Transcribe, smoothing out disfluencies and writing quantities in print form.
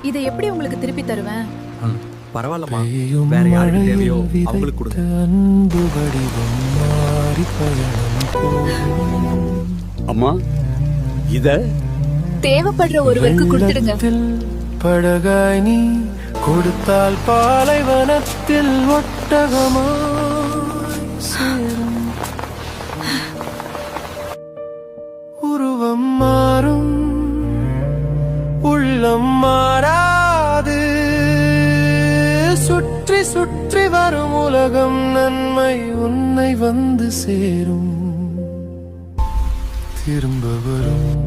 இதை எப்படி உங்களுக்கு திருப்பி தருவேன்? பரவாயில்லம்மா, வேற யாருக்கு தேவையோ அவங்களுக்கு கொடுங்க. அன்பு வடிவம் மாறி பயணம் போகும். அம்மா இத தேவைப்படுற ஒருவருக்கு கொடுத்துடுங்க. வெள்ளத்தில் படகாய் நீ கொடுத்தால் பாலைவனத்தில் ஒட்டகமாய் சேரும். உருவம் மாறும் உள்ளம் மாறாது, சுற்றி சுற்றி வரும் உலகம் நன்மை உன்னை வந்து சேரும். திரும்ப வரும்